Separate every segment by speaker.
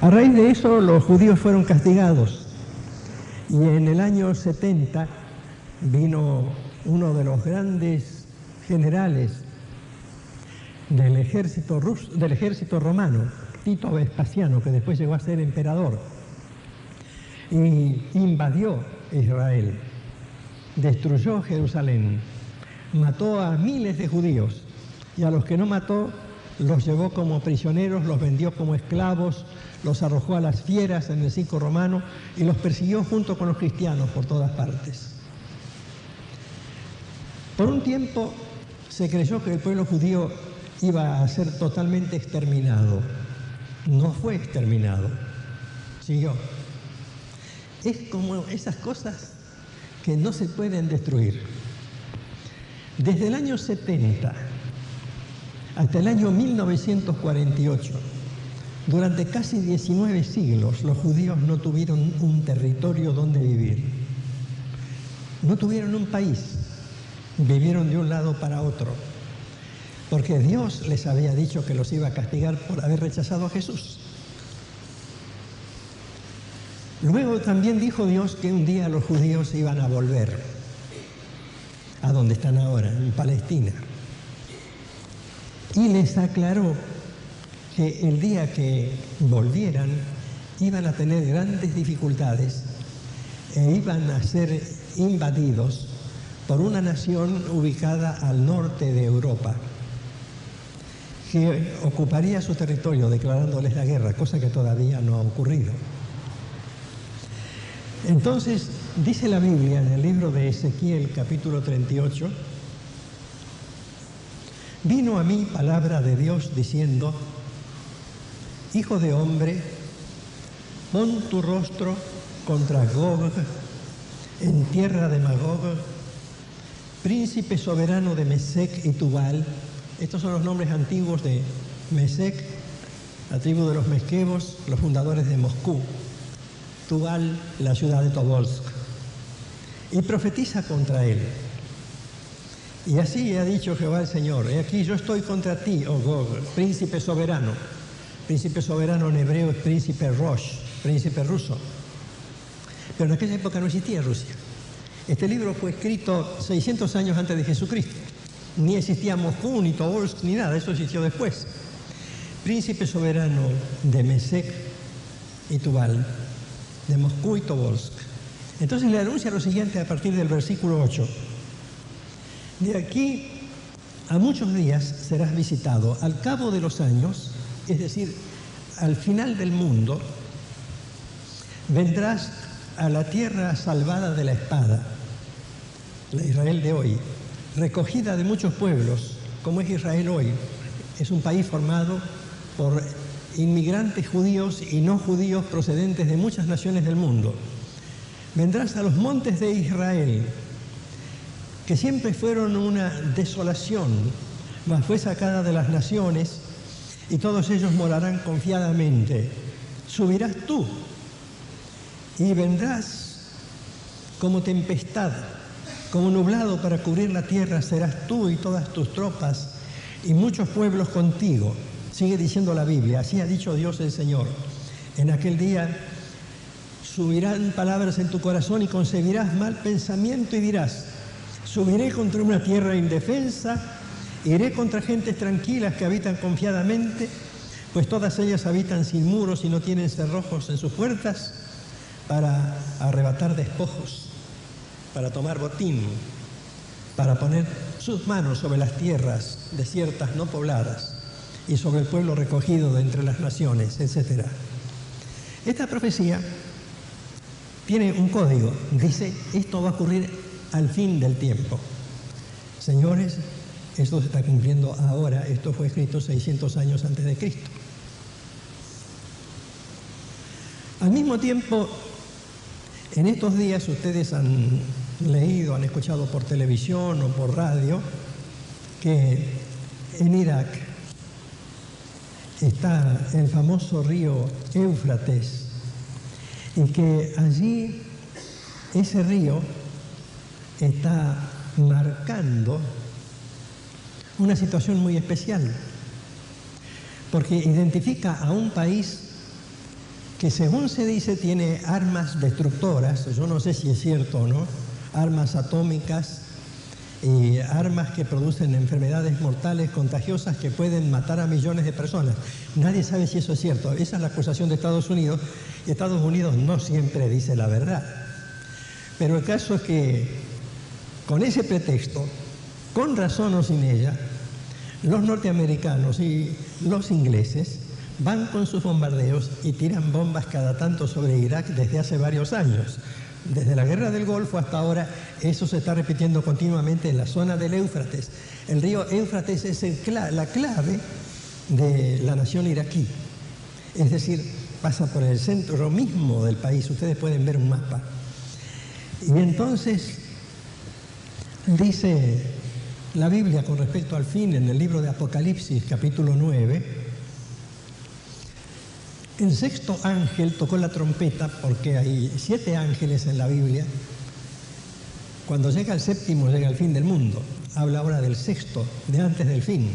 Speaker 1: A raíz de eso, los judíos fueron castigados. Y en el año 70 vino uno de los grandes generales del ejército romano, Tito Vespasiano, que después llegó a ser emperador, y invadió Israel, destruyó Jerusalén, mató a miles de judíos, y a los que no mató los llevó como prisioneros, los vendió como esclavos, los arrojó a las fieras en el circo romano y los persiguió junto con los cristianos por todas partes. Por un tiempo se creyó que el pueblo judío iba a ser totalmente exterminado. No fue exterminado, siguió. Es como esas cosas que no se pueden destruir. Desde el año 70 hasta el año 1948, durante casi 19 siglos, los judíos no tuvieron un territorio donde vivir. No tuvieron un país. Vivieron de un lado para otro. Porque Dios les había dicho que los iba a castigar por haber rechazado a Jesús. Luego también dijo Dios que un día los judíos iban a volver a donde están ahora, en Palestina. Y les aclaró que el día que volvieran iban a tener grandes dificultades e iban a ser invadidos por una nación ubicada al norte de Europa, que ocuparía su territorio declarándoles la guerra, cosa que todavía no ha ocurrido. Entonces, dice la Biblia en el libro de Ezequiel, capítulo 38, vino a mí palabra de Dios diciendo: Hijo de hombre, pon tu rostro contra Gog, en tierra de Magog, príncipe soberano de Mesec y Tubal. Estos son los nombres antiguos de Mesec, la tribu de los mesquevos, los fundadores de Moscú. Tubal, la ciudad de Tobolsk. Y profetiza contra él. Y así ha dicho Jehová el Señor: he aquí yo estoy contra ti, oh Gog, príncipe soberano. Príncipe soberano en hebreo es príncipe Rosh, príncipe ruso. Pero en aquella época no existía Rusia. Este libro fue escrito 600 años antes de Jesucristo. Ni existía Moscú, ni Tobolsk, ni nada. Eso existió después. Príncipe soberano de Mesec y Tubal, de Moscú y Tobolsk. Entonces le anuncia lo siguiente a partir del versículo 8. De aquí a muchos días serás visitado. Al cabo de los años, es decir, al final del mundo, vendrás a la tierra salvada de la espada, la Israel de hoy, recogida de muchos pueblos, como es Israel hoy. Es un país formado por inmigrantes judíos y no judíos procedentes de muchas naciones del mundo. Vendrás a los montes de Israel, que siempre fueron una desolación, mas fue sacada de las naciones, y todos ellos morarán confiadamente. Subirás tú y vendrás como tempestad, como nublado para cubrir la tierra, serás tú y todas tus tropas y muchos pueblos contigo. Sigue diciendo la Biblia, así ha dicho Dios el Señor. En aquel día subirán palabras en tu corazón y concebirás mal pensamiento y dirás: subiré contra una tierra indefensa, iré contra gentes tranquilas que habitan confiadamente, pues todas ellas habitan sin muros y no tienen cerrojos en sus puertas, para arrebatar despojos, para tomar botín, para poner sus manos sobre las tierras desiertas no pobladas y sobre el pueblo recogido de entre las naciones, etc. Esta profecía tiene un código. Dice: esto va a ocurrir al fin del tiempo. Señores, esto se está cumpliendo ahora. Esto fue escrito 600 años antes de Cristo. Al mismo tiempo, en estos días ustedes han leído, han escuchado por televisión o por radio que en Irak está el famoso río Éufrates y que allí ese río está marcando una situación muy especial, porque identifica a un país que según se dice tiene armas destructoras, yo no sé si es cierto o no, armas atómicas y armas que producen enfermedades mortales contagiosas que pueden matar a millones de personas. Nadie sabe si eso es cierto. Esa es la acusación de Estados Unidos, y Estados Unidos no siempre dice la verdad. Pero el caso es que con ese pretexto, con razón o sin ella, los norteamericanos y los ingleses van con sus bombardeos y tiran bombas cada tanto sobre Irak desde hace varios años. Desde la Guerra del Golfo hasta ahora, eso se está repitiendo continuamente en la zona del Éufrates. El río Éufrates es la clave de la nación iraquí. Es decir, pasa por el centro mismo del país. Ustedes pueden ver un mapa. Y entonces dice la Biblia con respecto al fin, en el libro de Apocalipsis, capítulo 9, el sexto ángel tocó la trompeta, porque hay 7 ángeles en la Biblia. Cuando llega el séptimo, llega el fin del mundo. Habla ahora del sexto, de antes del fin.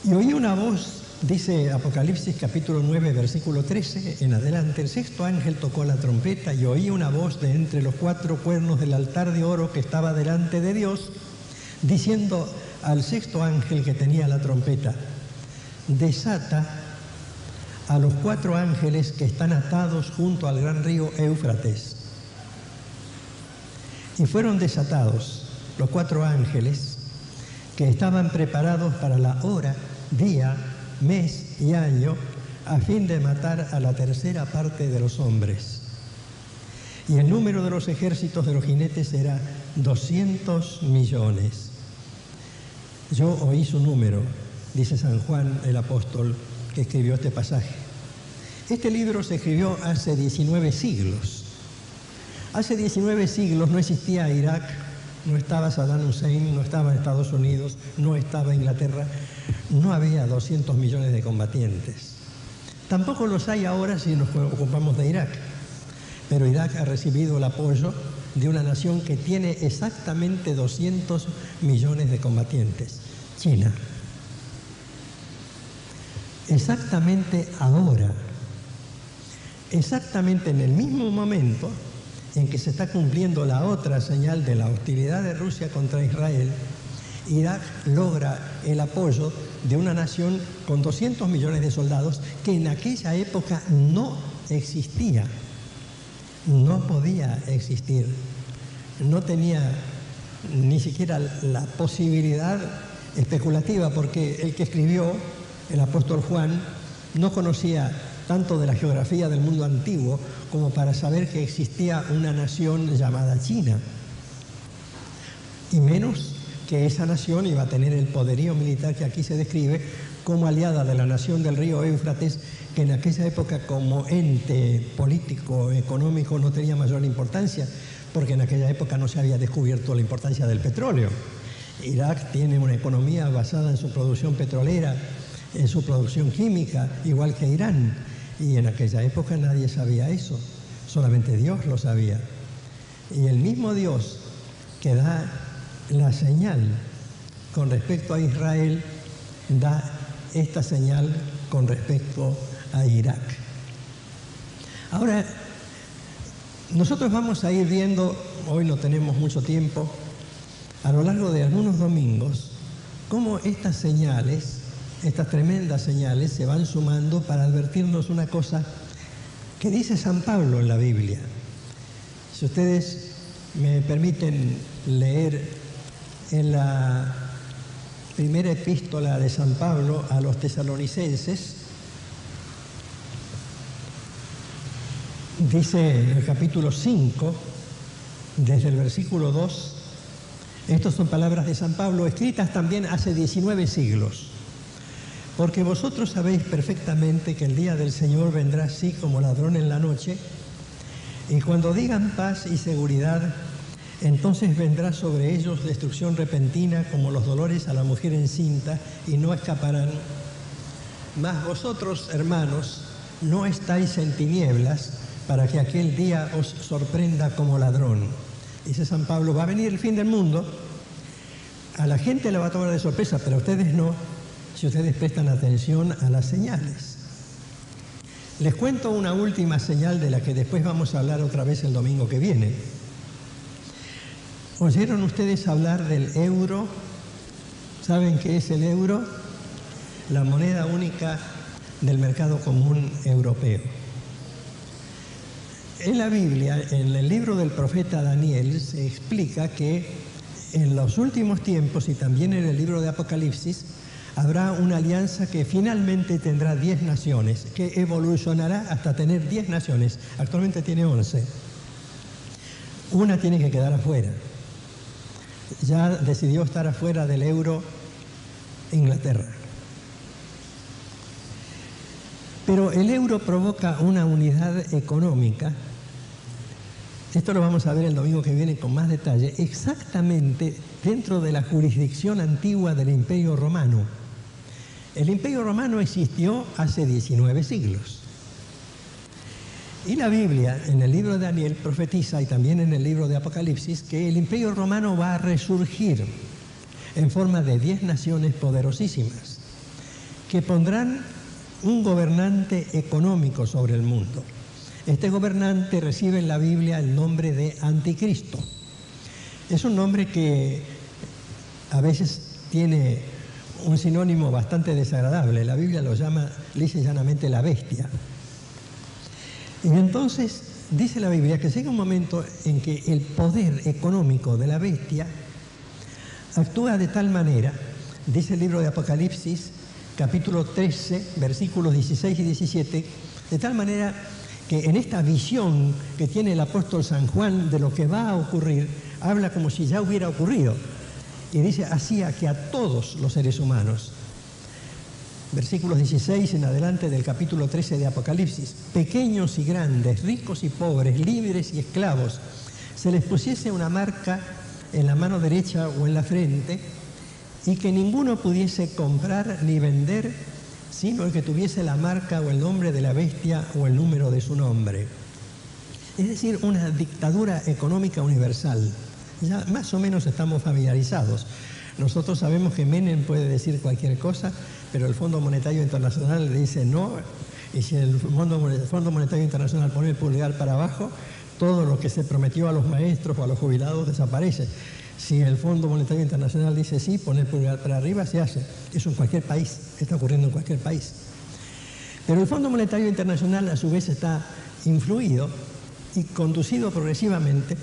Speaker 1: Y oí una voz, dice Apocalipsis capítulo 9, versículo 13, en adelante, el sexto ángel tocó la trompeta y oí una voz de entre los 4 cuernos del altar de oro que estaba delante de Dios, diciendo al sexto ángel que tenía la trompeta: desata a los 4 ángeles que están atados junto al gran río Éufrates. Y fueron desatados los 4 ángeles que estaban preparados para la hora, día, mes y año, a fin de matar a la tercera parte de los hombres. Y el número de los ejércitos de los jinetes era 200 millones. Yo oí su número, dice San Juan el apóstol, que escribió este pasaje. Este libro se escribió hace 19 siglos. Hace 19 siglos no existía Irak, no estaba Saddam Hussein, no estaba Estados Unidos, no estaba Inglaterra, no había 200 millones de combatientes. Tampoco los hay ahora si nos ocupamos de Irak. Pero Irak ha recibido el apoyo de una nación que tiene exactamente 200 millones de combatientes: China. Exactamente ahora, exactamente en el mismo momento en que se está cumpliendo la otra señal de la hostilidad de Rusia contra Israel, Irak logra el apoyo de una nación con 200 millones de soldados que en aquella época no existía, no podía existir, no tenía ni siquiera la posibilidad especulativa, porque el que escribió, el apóstol Juan, no conocía tanto de la geografía del mundo antiguo como para saber que existía una nación llamada China, y menos que esa nación iba a tener el poderío militar que aquí se describe como aliada de la nación del río Éufrates, que en aquella época como ente político, económico, no tenía mayor importancia, porque en aquella época no se había descubierto la importancia del petróleo. Irak tiene una economía basada en su producción petrolera, en su producción química, igual que Irán. Y en aquella época nadie sabía eso, solamente Dios lo sabía. Y el mismo Dios que da la señal con respecto a Israel, da esta señal con respecto a Irak. Ahora, nosotros vamos a ir viendo, hoy no tenemos mucho tiempo, a lo largo de algunos domingos, cómo estas señales, estas tremendas señales, se van sumando para advertirnos una cosa que dice San Pablo en la Biblia. Si ustedes me permiten leer en la primera epístola de San Pablo a los tesalonicenses, dice en el capítulo 5, desde el versículo 2, estas son palabras de San Pablo, escritas también hace 19 siglos. Porque vosotros sabéis perfectamente que el día del Señor vendrá así como ladrón en la noche, y cuando digan paz y seguridad, entonces vendrá sobre ellos destrucción repentina como los dolores a la mujer encinta, y no escaparán. Mas vosotros, hermanos, no estáis en tinieblas para que aquel día os sorprenda como ladrón. Dice San Pablo, va a venir el fin del mundo, a la gente le va a tomar de sorpresa, pero a ustedes no, si ustedes prestan atención a las señales. Les cuento una última señal de la que después vamos a hablar otra vez el domingo que viene. ¿Oyeron ustedes hablar del euro? ¿Saben qué es el euro? La moneda única del mercado común europeo. En la Biblia, en el libro del profeta Daniel, se explica que en los últimos tiempos y también en el libro de Apocalipsis habrá una alianza que finalmente tendrá 10 naciones, que evolucionará hasta tener 10 naciones. Actualmente tiene 11. Una tiene que quedar afuera. Ya decidió estar afuera del euro Inglaterra. Pero el euro provoca una unidad económica. Esto lo vamos a ver el domingo que viene con más detalle, exactamente dentro de la jurisdicción antigua del Imperio Romano. El Imperio Romano existió hace 19 siglos. Y la Biblia, en el libro de Daniel, profetiza, y también en el libro de Apocalipsis, que el Imperio Romano va a resurgir en forma de 10 naciones poderosísimas, que pondrán un gobernante económico sobre el mundo. Este gobernante recibe en la Biblia el nombre de Anticristo. Es un nombre que a veces tiene un sinónimo bastante desagradable. La Biblia lo llama lisa y llanamente la bestia. Y entonces dice la Biblia que llega un momento en que el poder económico de la bestia actúa de tal manera, dice el libro de Apocalipsis, capítulo 13, versículos 16 y 17, de tal manera que en esta visión que tiene el apóstol San Juan de lo que va a ocurrir, habla como si ya hubiera ocurrido. Y dice, hacía que a todos los seres humanos, versículos 16 en adelante del capítulo 13 de Apocalipsis, pequeños y grandes, ricos y pobres, libres y esclavos, se les pusiese una marca en la mano derecha o en la frente, y que ninguno pudiese comprar ni vender, sino el que tuviese la marca o el nombre de la bestia o el número de su nombre. Es decir, una dictadura económica universal. Ya más o menos estamos familiarizados. Nosotros sabemos que Menem puede decir cualquier cosa, pero el Fondo Monetario Internacional le dice no, y si el Fondo Monetario Internacional pone el pulgar para abajo, todo lo que se prometió a los maestros o a los jubilados desaparece. Si el Fondo Monetario Internacional dice sí, pone el pulgar para arriba, se hace. Eso en cualquier país, está ocurriendo en cualquier país. Pero el Fondo Monetario Internacional a su vez está influido y conducido progresivamente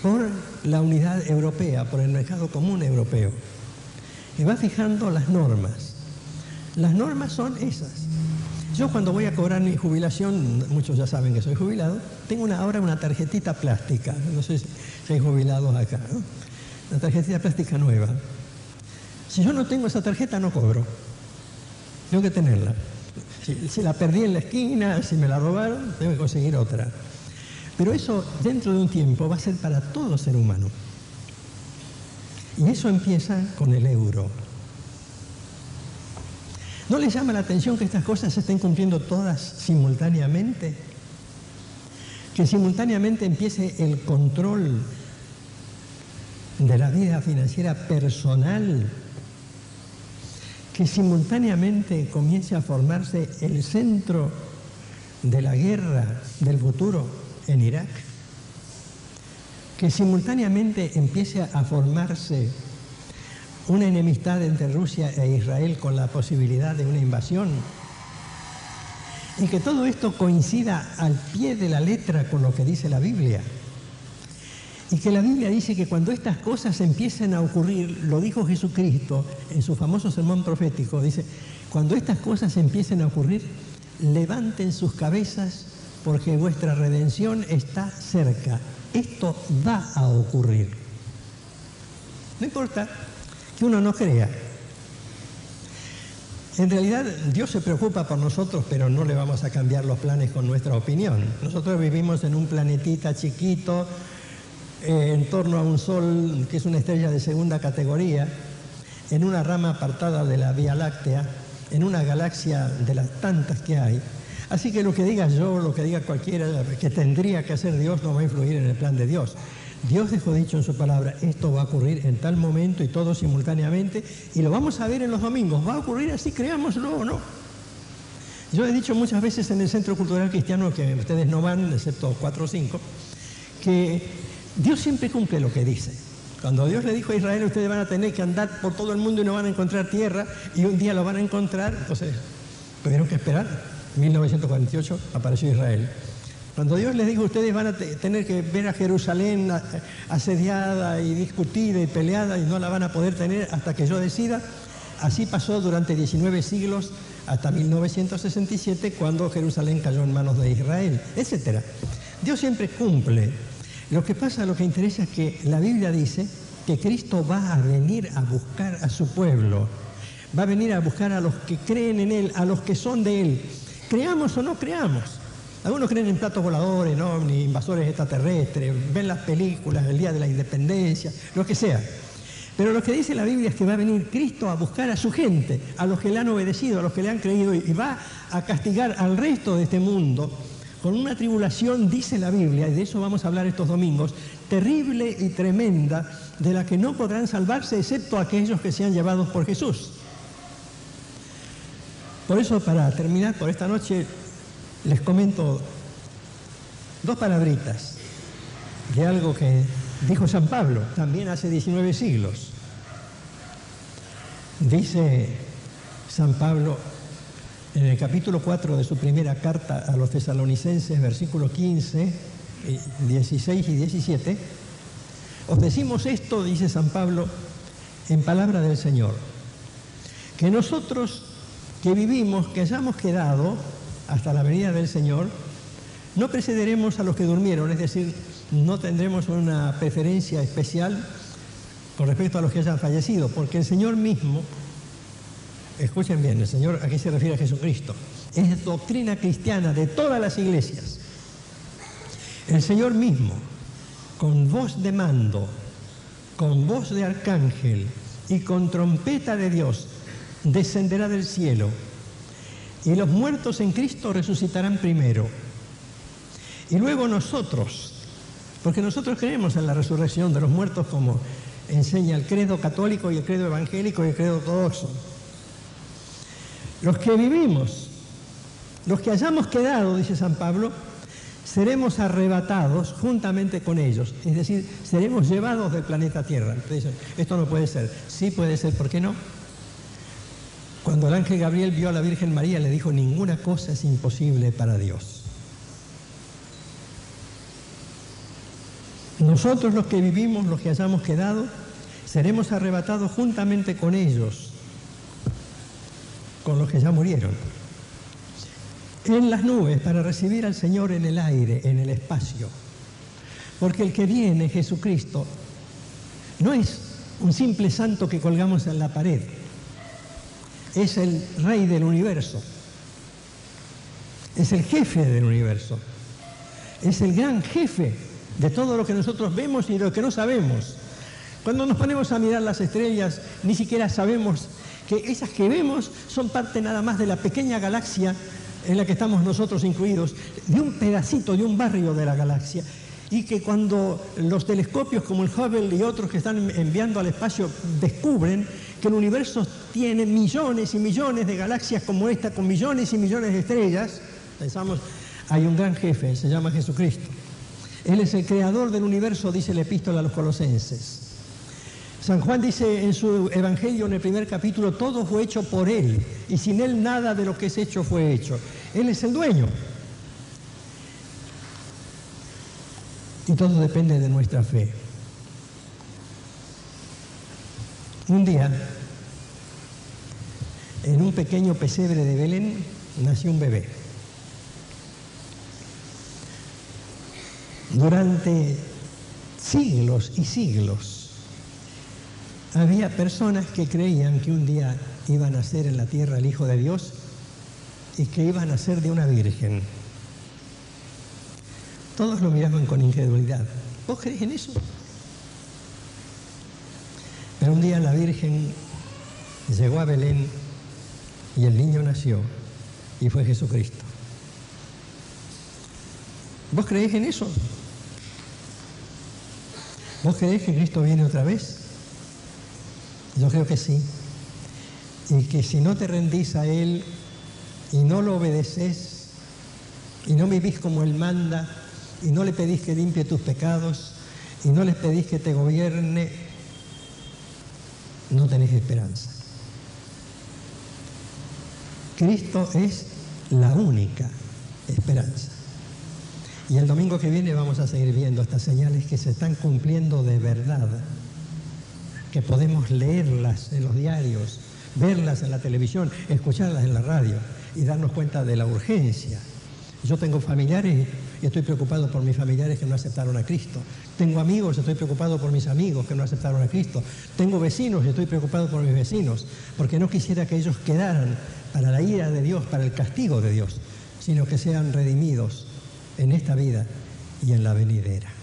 Speaker 1: por la unidad europea, por el mercado común europeo. Y va fijando las normas. Las normas son esas. Yo cuando voy a cobrar mi jubilación, muchos ya saben que soy jubilado, tengo ahora una tarjetita plástica. No sé si hay jubilados acá, ¿no? Una tarjetita plástica nueva. Si yo no tengo esa tarjeta, no cobro. Tengo que tenerla. Si la perdí en la esquina, si me la robaron, tengo que conseguir otra. Pero eso, dentro de un tiempo, va a ser para todo ser humano. Y eso empieza con el euro. ¿No les llama la atención que estas cosas se estén cumpliendo todas simultáneamente? Que simultáneamente empiece el control de la vida financiera personal, que simultáneamente comience a formarse el centro de la guerra del futuro en Irak, que simultáneamente empiece a formarse una enemistad entre Rusia e Israel con la posibilidad de una invasión, y que todo esto coincida al pie de la letra con lo que dice la Biblia. Y que la Biblia dice que cuando estas cosas empiecen a ocurrir, lo dijo Jesucristo en su famoso sermón profético, dice, cuando estas cosas empiecen a ocurrir, levanten sus cabezas porque vuestra redención está cerca. Esto va a ocurrir. No importa que uno no crea. En realidad, Dios se preocupa por nosotros, pero no le vamos a cambiar los planes con nuestra opinión. Nosotros vivimos en un planetita chiquito, en torno a un sol que es una estrella de segunda categoría, en una rama apartada de la Vía Láctea, en una galaxia de las tantas que hay. Así que lo que diga yo, lo que diga cualquiera que tendría que hacer Dios no va a influir en el plan de Dios. Dios dejó dicho en su palabra, esto va a ocurrir en tal momento y todo simultáneamente, y lo vamos a ver en los domingos. ¿Va a ocurrir así, creámoslo o no? Yo he dicho muchas veces en el Centro Cultural Cristiano, que ustedes no van, excepto 4 o 5, que Dios siempre cumple lo que dice. Cuando Dios le dijo a Israel, ustedes van a tener que andar por todo el mundo y no van a encontrar tierra, y un día lo van a encontrar, entonces tuvieron que esperar. En 1948 apareció Israel. Cuando Dios les dijo, ustedes van a tener que ver a Jerusalén asediada y discutida y peleada y no la van a poder tener hasta que yo decida, así pasó durante 19 siglos hasta 1967, cuando Jerusalén cayó en manos de Israel, etc. Dios siempre cumple. Lo que pasa, lo que interesa es que la Biblia dice que Cristo va a venir a buscar a su pueblo, va a venir a buscar a los que creen en Él, a los que son de Él, creamos o no creamos. Algunos creen en platos voladores, ¿no? Ni invasores extraterrestres, ven las películas, el Día de la Independencia, lo que sea. Pero lo que dice la Biblia es que va a venir Cristo a buscar a su gente, a los que le han obedecido, a los que le han creído, y va a castigar al resto de este mundo con una tribulación, dice la Biblia, y de eso vamos a hablar estos domingos, terrible y tremenda, de la que no podrán salvarse excepto aquellos que sean llevados por Jesús. Por eso, para terminar por esta noche, les comento 2 palabritas de algo que dijo San Pablo, también hace 19 siglos. Dice San Pablo en el capítulo 4 de su primera carta a los tesalonicenses, versículos 15, 16 y 17, os decimos esto, dice San Pablo, en palabra del Señor, que nosotros que vivimos, que hayamos quedado hasta la venida del Señor, no precederemos a los que durmieron, es decir, no tendremos una preferencia especial con respecto a los que hayan fallecido, porque el Señor mismo, escuchen bien, el Señor aquí se refiere a Jesucristo, es doctrina cristiana de todas las iglesias. El Señor mismo, con voz de mando, con voz de arcángel y con trompeta de Dios, descenderá del cielo, y los muertos en Cristo resucitarán primero. Y luego nosotros, porque nosotros creemos en la resurrección de los muertos como enseña el credo católico y el credo evangélico y el credo ortodoxo. Los que vivimos, los que hayamos quedado, dice San Pablo, seremos arrebatados juntamente con ellos, es decir, seremos llevados del planeta Tierra. Entonces dicen, esto no puede ser. Sí puede ser, ¿por qué no? Cuando el ángel Gabriel vio a la Virgen María, le dijo, ninguna cosa es imposible para Dios. Nosotros los que vivimos, los que hayamos quedado, seremos arrebatados juntamente con ellos, con los que ya murieron, en las nubes para recibir al Señor en el aire, en el espacio. Porque el que viene, Jesucristo, no es un simple santo que colgamos en la pared, es el Rey del universo, es el jefe del universo, es el gran jefe de todo lo que nosotros vemos y de lo que no sabemos. Cuando nos ponemos a mirar las estrellas, ni siquiera sabemos que esas que vemos son parte nada más de la pequeña galaxia en la que estamos nosotros incluidos, de un pedacito, de un barrio de la galaxia, y que cuando los telescopios como el Hubble y otros que están enviando al espacio descubren que el universo tiene millones y millones de galaxias como esta, con millones y millones de estrellas, pensamos, hay un gran jefe, se llama Jesucristo. Él es el creador del universo, dice la epístola a los Colosenses. San Juan dice en su Evangelio, en el primer capítulo, todo fue hecho por Él, y sin Él nada de lo que es hecho fue hecho. Él es el dueño. Y todo depende de nuestra fe. Un día, en un pequeño pesebre de Belén, nació un bebé. Durante siglos y siglos había personas que creían que un día iba a nacer en la tierra el Hijo de Dios y que iba a nacer de una virgen. Todos lo miraban con incredulidad. ¿Vos crees en eso? Pero un día la Virgen llegó a Belén y el niño nació y fue Jesucristo. ¿Vos creés en eso? ¿Vos creés que Cristo viene otra vez? Yo creo que sí. Y que si no te rendís a Él, y no lo obedeces, y no vivís como Él manda, y no le pedís que limpie tus pecados, y no les pedís que te gobierne, no tenés esperanza. Cristo es la única esperanza. Y el domingo que viene vamos a seguir viendo estas señales que se están cumpliendo de verdad, que podemos leerlas en los diarios, verlas en la televisión, escucharlas en la radio y darnos cuenta de la urgencia. Yo tengo familiares y estoy preocupado por mis familiares que no aceptaron a Cristo. Tengo amigos y estoy preocupado por mis amigos que no aceptaron a Cristo. Tengo vecinos y estoy preocupado por mis vecinos, porque no quisiera que ellos quedaran para la ira de Dios, para el castigo de Dios, sino que sean redimidos en esta vida y en la venidera.